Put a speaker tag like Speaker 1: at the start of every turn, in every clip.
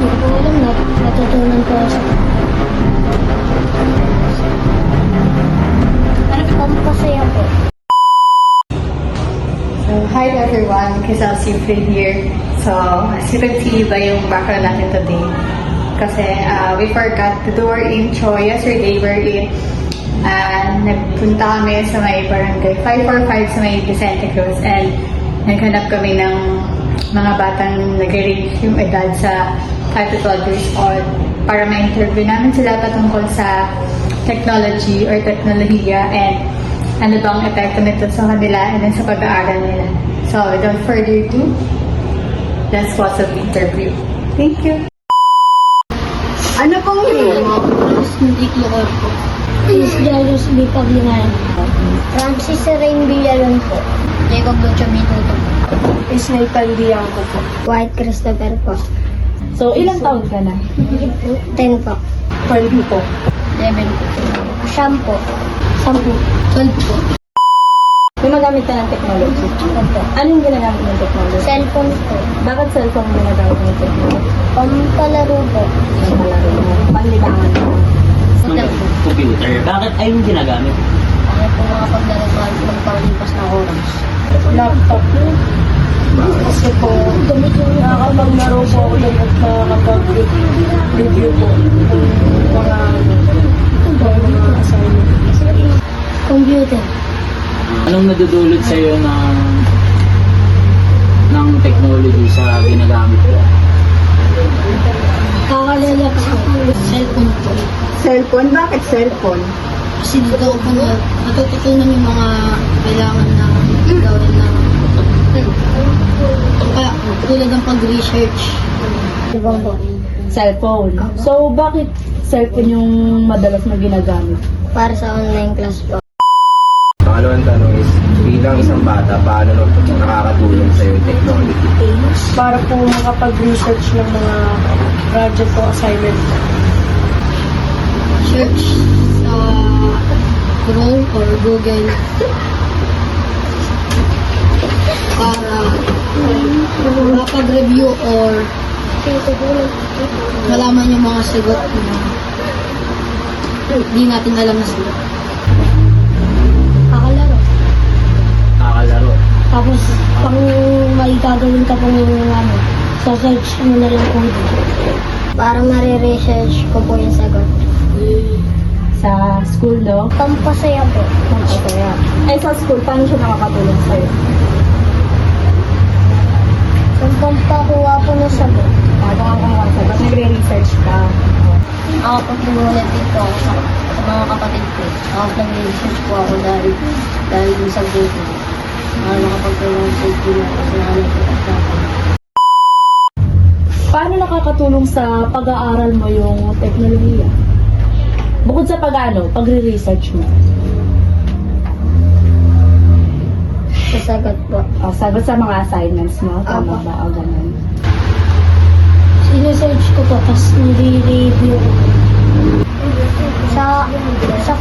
Speaker 1: Hindi ko alam na natutunan ko sa pampasaya po.
Speaker 2: So, hi everyone, Quezal Sifrid here. So, as you can see ba yung background natin today? Kasi we forgot to do our intro. Yesterday we're in nagpunta kami sa may barangay 545 sa may Vicente Cruz and naghanap kami ng mga batang nag-range yung edad sa 5 to 12 years old para ma-interview namin sila patungkol sa technology or teknolohiya and ano bang epekto nito sa kanila and then sa pag-aaral nila. So, without further ado, let's watch the interview. Thank you!
Speaker 1: Ano pong hindi ko po? Is Jairus B. Paglingan. Francis Rain Villalon po. Jacob Lucho Mituto po.
Speaker 3: Is Nathan Dianco po.
Speaker 1: White Christopher po.
Speaker 3: So, ilang taon ka na?
Speaker 1: 10 po.
Speaker 3: 12 po.
Speaker 1: 11 po. Siyam po. 10. 12 po.
Speaker 3: Gumagamit ka ng technology.
Speaker 1: Opo.
Speaker 3: Anong ginagamit ng technology?
Speaker 1: Cellphone po.
Speaker 3: Bakit cellphone mo ginagamit ng technology?
Speaker 1: Pampalaro po.
Speaker 3: Sa malaro mo. Panlibangan mo.
Speaker 1: Hotel po.
Speaker 4: Computer. Bakit ay yung ginagamit?
Speaker 1: Kaya po makapaglaro pa magpalipas na oras.
Speaker 3: Laptop mo. Kasi po, nakakapaglaro po ako ng nakakapag-review po ng mga assignment.
Speaker 1: Computer.
Speaker 4: Anong nadudulot sa'yo ng technology sa ginagamit ko?
Speaker 1: Kakalala po. Cellphone po.
Speaker 3: Cellphone? Bakit cellphone?
Speaker 1: Kasi dito ko po natututunan yung mga kailangan na gawin na kaya tulad ng pag-research. Diba po?
Speaker 3: Cellphone. So, bakit cellphone yung madalas na ginagamit?
Speaker 1: Para sa online class po.
Speaker 5: Pangalawang tanong is, bilang isang bata, paano nakakatulong sa yung technology?
Speaker 3: Para po makapag-research ng mga project o assignment.
Speaker 1: Search sa Chrome or Google para makapag-review or malaman yung mga sagot na hindi natin alam na sagot. Kakalaro.
Speaker 4: Kakalaro.
Speaker 1: Tapos, pang may gagawin ka pong ano, sa search mo na lang kung para mariresearch ko po yung sagot.
Speaker 3: Sa school, no?
Speaker 1: Pampasaya po.
Speaker 3: Pampasaya. Ay, sa school, paano siya nakakatulong sa'yo?
Speaker 1: Yung pampakuha po ng sagot.
Speaker 3: Bago ang sagot, nagre-research ka.
Speaker 1: Ako po tumulat dito ako sa mga kapatid ko. Ako nag-research po ako dahil yung sa Google. Nakapagtulong sa Google kasi nakalap po at
Speaker 3: Paano nakakatulong sa pag-aaral mo yung teknolohiya? Bukod sa pagre-research mo.
Speaker 1: sa sagot po.
Speaker 3: Sagot sa mga assignments mo, tama
Speaker 1: Opo.
Speaker 3: ba? O ganun.
Speaker 1: Sinesearch ko po, tapos nire-review ko. Sa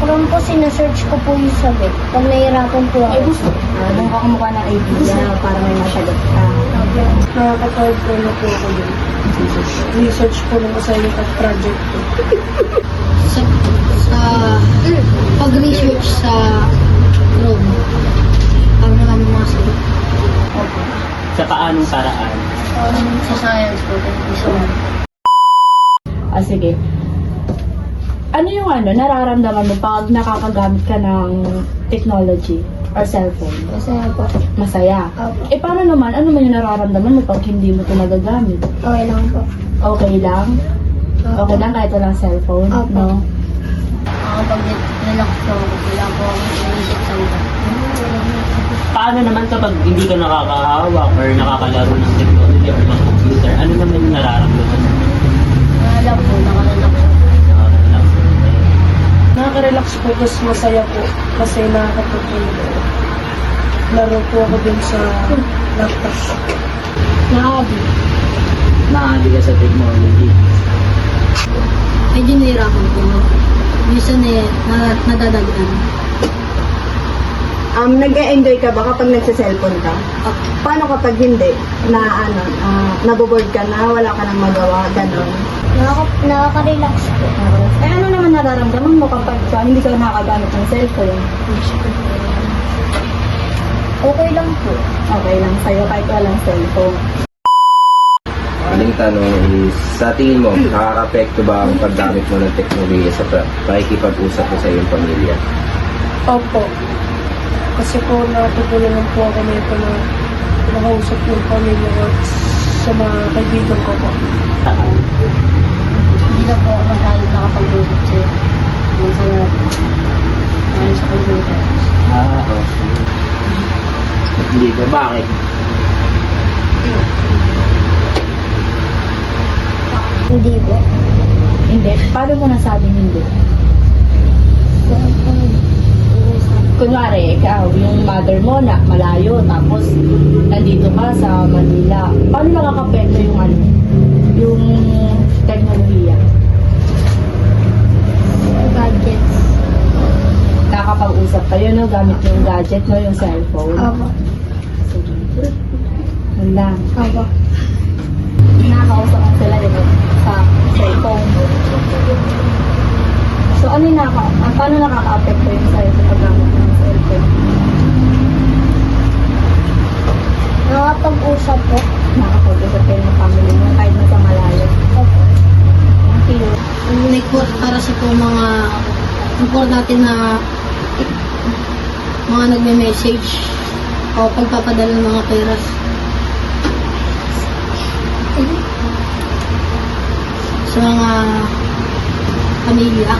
Speaker 1: Chrome po, sinesearch ko po yung sagot. Pag nahihirapan po ako.
Speaker 3: Doon ka kumuha ng idea para may masagot ka.
Speaker 6: Nakakatawag po na po ako din. Research po ng assignment at project po.
Speaker 1: Sa pag-research sa Chrome, pag naman mga sagot.
Speaker 4: Sa paanong paraan?
Speaker 1: Sa science po, sa
Speaker 3: Sige. Ano yung nararamdaman mo pag nakakagamit ka ng technology or cellphone?
Speaker 1: Masaya po.
Speaker 3: Masaya.
Speaker 1: Opo.
Speaker 3: Paano naman? Ano man yung nararamdaman mo pag hindi mo ito nagagamit?
Speaker 1: Okay lang po.
Speaker 3: Okay lang? Okay lang kahit walang cellphone?
Speaker 1: Opo.
Speaker 3: No?
Speaker 1: Ako pag relax po, wala po ako inisip sa utak.
Speaker 4: Paano naman kapag hindi ka nakakahawak or nakakalaro ng technology or ng computer? Ano naman yung nararamdaman mo?
Speaker 1: Wala po, nakarelax.
Speaker 4: Nakakarelax.
Speaker 6: Nakaka-relax po, tapos masaya po. Kasi nakakapag-laro po ako din sa laptop.
Speaker 1: Nakabi.
Speaker 4: Nakakali ka sa technology.
Speaker 1: Medyo nahirapan po. Minsan nadadagdan.
Speaker 7: nag-e-enjoy ka ba kapag nagsa-cellphone ka? Paano kapag hindi? Naboboard ka na, wala ka nang magawa, gano'n.
Speaker 1: Nakaka-relax po.
Speaker 3: Eh, ano naman nararamdaman mo kapag hindi ka nakagamit ng cellphone?
Speaker 1: Okay lang po.
Speaker 3: Okay lang sa'yo kahit walang cellphone.
Speaker 5: Aling tanong is, sa tingin mo, nakaka-apekto ba ang paggamit mo ng teknolohiya sa pakikipag-usap mo sa iyong pamilya?
Speaker 6: Opo. Kasi po natutulungan po ako nito na nakausap yung pamilya ko sa mga kaibigan ko po.
Speaker 1: Hindi na po ako masyado nakapag-usap sa'yo. Minsan na sa computer.
Speaker 4: Okay. Hindi ka, bakit?
Speaker 1: Hindi po.
Speaker 3: Hindi. Paano mo nasabing hindi? Kunwari, ikaw, yung mother mo na malayo, tapos nandito ka sa Manila. Paano nakakapekto yung teknolohiya?
Speaker 1: Gadgets.
Speaker 3: Nakakapag-usap kayo, no? Gamit yung gadget, no? Yung cellphone.
Speaker 1: Opo.
Speaker 3: Sige. Yun lang.
Speaker 1: Opo.
Speaker 3: Nakakausap mo sila, di ba? Sa cellphone. So, paano nakaka-apekto yung sa'yo sa paggamit ng cellphone?
Speaker 1: Nakapag-usap po.
Speaker 3: Nakakapag-usap kayo ng family mo kahit nasa malayo.
Speaker 1: Opo.
Speaker 3: Thank you.
Speaker 1: Like po, para sa po mga importante na mga nagme-message o pagpapadala ng mga peras. Sa mga pamilya.